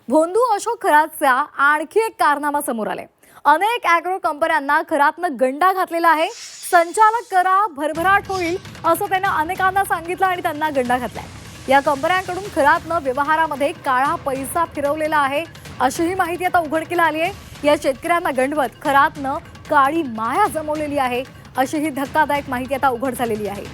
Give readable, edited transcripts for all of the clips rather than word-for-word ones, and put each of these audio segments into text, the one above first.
भोंदू अशोक खरातचा आणखी एक कारनामा समोर आलाय। अनेक ॲग्रो कंपन्यांना खरातनं गंडा घातलेला आहे। संचालक करा भरभराट होईल असं त्यानं अनेकांना सांगितलं आणि त्यांना गंडा घातलाय। या कंपन्यांकडून खरातनं व्यवहारामध्ये काळा पैसा फिरवलेला आहे अशीही माहिती आता उघडकीला आली आहे। या शेतकऱ्यांना गंडवत खरातनं काळी माया जमवलेली आहे अशी ही धक्कादायक माहिती आता उघड झालेली आहे।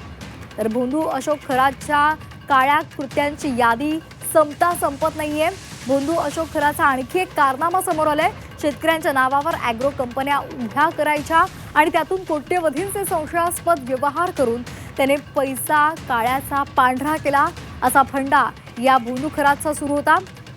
तर भोंदू अशोक खरातच्या काळ्या कृत्यांची यादी संपत नाहीये। भोंदू अशोक खरातचा आणखी एक कारनामा समोर आलाय। शेतकऱ्यांच्या नावावर ॲग्रो कंपन्या उभ्या करायच्या आणि त्यातून कोट्यवधींचे संशयास्पद व्यवहार करून त्याने पैसा काळ्याचा पांढरा केला असा फंडा या भोंदू खरातचा सुरू होता।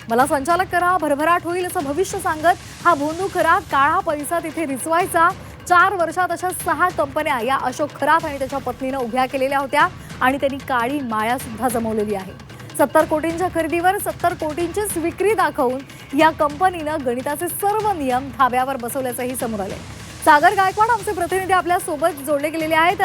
मला संचालक करा भरभराट होईल असं भविष्य सांगत हा भोंदू खरात काळा पैसा तिथे रिचवायचा। 4 वर्षात अशा 6 कंपन्या या अशोक खरात आणि त्याच्या पत्नीने उभ्या केलेल्या होत्या आणि त्यांनी काळी माया सुद्धा जमवलेली आहे। 70 कोटींच्या खरेदीवर 70 कोटींचीच विक्री दाखवून या कंपनीनं गणिताचे सर्व नियम धाब्यावर बसवल्याचंही समोर आलंय। सागर गायकवाड आमचे प्रतिनिधी आपल्या सोबत जोडले गेलेले आहेत।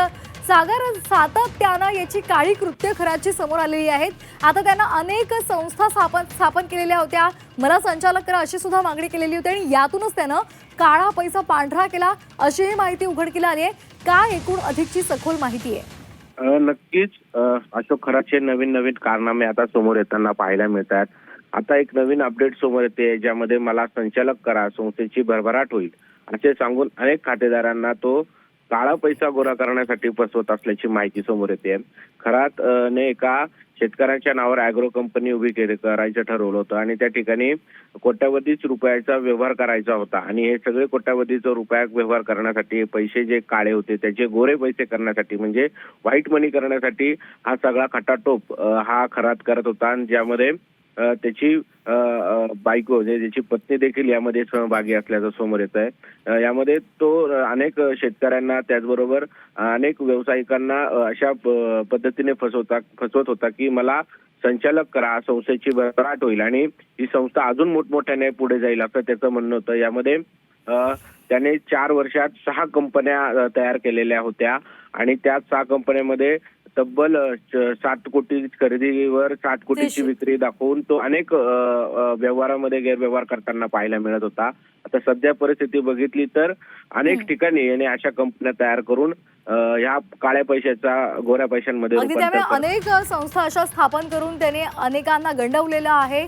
सागर, सातत्यानं याची काळी कृत्य खराची समोर आलेली आहेत। आता त्यांना अनेक संस्था स्थापन केलेल्या होत्या। मला संचालक करा अशी सुद्धा मागणी केलेली होती आणि यातूनच त्यानं काळा पैसा पांढरा केला अशीही माहिती उघडकीला आली आहे। काय एकूण अधिकची सखोल माहिती आहे? नक्कीच अशोक खरातचे नवीन कारनामे आता समोर येताना पाहायला मिळतात। आता एक नवीन अपडेट समोर येते ज्यामध्ये मला संचालक करा संस्थेची भरभराट होईल असे सांगून अनेक खातेदारांना तो काळा पैसा गोळा करण्यासाठी फसवत असल्याची माहिती समोर येते। खरात ने एका शेतकऱ्यांच्या नावावर ॲग्रो कंपनी उभी करायचं ठरवलं होतं आणि त्या ठिकाणी कोट्यवधीच रुपयाचा व्यवहार करायचा होता आणि हे सगळे कोट्यवधीचा रुपया व्यवहार करण्यासाठी पैसे जे काळे होते त्याचे गोरे पैसे करण्यासाठी म्हणजे व्हाईट मनी करण्यासाठी हा सगळा खटाटोप हा खरात करत होता आणि ज्यामध्ये त्याची बायको म्हणजे त्याची पत्नी देखील यामध्ये सहभागी असल्याचं समोर येत आहे। यामध्ये तो अनेक शेतकऱ्यांना त्याचबरोबर अनेक व्यावसायिकांना अशा पद्धतीने फसवत होता की मला संचालक करा संस्थेची भरभराट होईल आणि ही संस्था अजून मोठमोठ्याने पुढे जाईल असं त्याचं म्हणणं होतं। यामध्ये त्याने 4 वर्षात 6 कंपन्या तयार केलेल्या होत्या आणि त्या 6 कंपन्यांमध्ये तब्बल 7 कोटी खरेदीवर 7 कोटीची विक्री दाखवून तो अनेक व्यवहारामध्ये गैरव्यवहार करताना पाहायला मिळत होता। आता सध्या परिस्थिती बघितली तर अनेक ठिकाणी याने अशा कंपन्या तयार करून ह्या काळ्या पैशाचा गोऱ्या पैशांमध्ये अनेक संस्था अशा स्थापन करून त्याने अनेकांना गंडवलेलं आहे।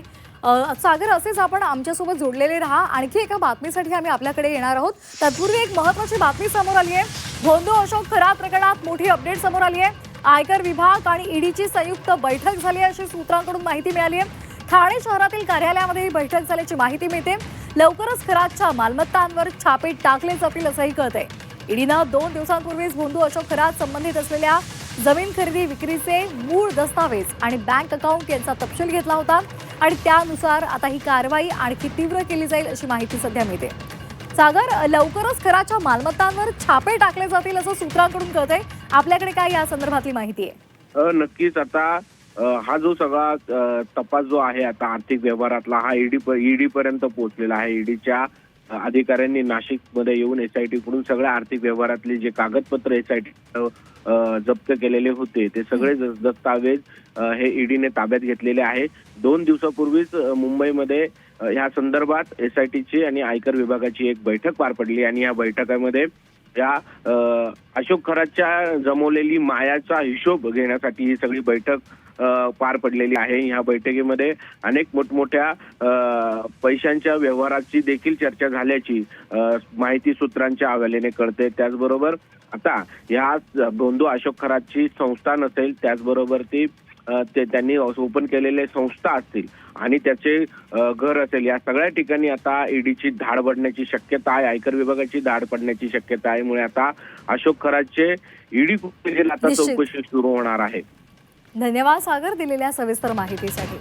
सागर, असेच आपण आमच्यासोबत जोडलेले राहा। आणखी एका बातमीसाठी आम्ही आपल्याकडे येणार आहोत। तत्पूर्वी एक महत्त्वाची बातमी समोर आली आहे। भोंदू अशोक खरात प्रकरणात मोठी अपडेट समोर आली आहे। आयकर विभाग आणि ईडीची संयुक्त बैठक झाली अशी सूत्रांकडून माहिती मिळाली आहे। ठाणे शहरातील कार्यालयामध्ये ही बैठक झाल्याची माहिती मिळते। लवकरच खरातच्या मालमत्तांवर छापे टाकले जातील असंही कळतंय। ईडीनं 2 दिवसांपूर्वीच भोंदू अशोक खरात संबंधित असलेल्या जमीन खरेदी विक्रीचे मूळ दस्तावेज आणि बँक अकाउंट यांचा तपशील घेतला होता आणि त्यानुसार आता ही कारवाई आणखी तीव्र केली जाईल अशी माहिती सध्या मिळते। सागर, लवकरच खराच्या मालमत्तांवर छापे टाकले जातील असं सूत्रांकडून कळतंय। आपल्याकडे काय या संदर्भातली माहिती आहे? नक्कीच आता हा जो सगळा तपास जो आहे आता आर्थिक व्यवहारातला हा ईडी पर्यंत पोहोचलेला आहे। ईडीच्या अधिकाऱ्यांनी नाशिक मध्ये येऊन एसआयटी कडून सगळ्या आर्थिक व्यवहारातले जे कागदपत्र एसआयटी जप्त केलेले होते ते सगळे दस्तावेज हे ईडीने ताब्यात घेतलेले आहे। 2 दिवसापूर्वीच मुंबईमध्ये या संदर्भात एसआयटीची आणि आयकर विभागाची एक बैठक पार पडली आणि या बैठकीमध्ये या अशोक खरातच्या जमवलेली मायाचा हिशोब घेण्यासाठी ही सगळी बैठक पार पडलेली आहे। ह्या बैठकीमध्ये अनेक मोठमोठ्या पैशांच्या व्यवहाराची देखील चर्चा झाल्याची माहिती सूत्रांच्या हवाल्याने कळते। त्याचबरोबर आता या भोंदू अशोक खरातची संस्था नसेल त्याचबरोबर त्यांनी ओपन केलेले संस्था असतील आणि त्याचे घर असेल या सगळ्या ठिकाणी आता ईडीची धाड पडण्याची शक्यता आहे। आयकर विभागाची धाड पडण्याची शक्यता आहे। मुळे आता अशोक खरातचे ईडी आता चौकशी सुरू होणार आहे। धन्यवाद सागर दिलेल्या सविस्तर माहितीसाठी।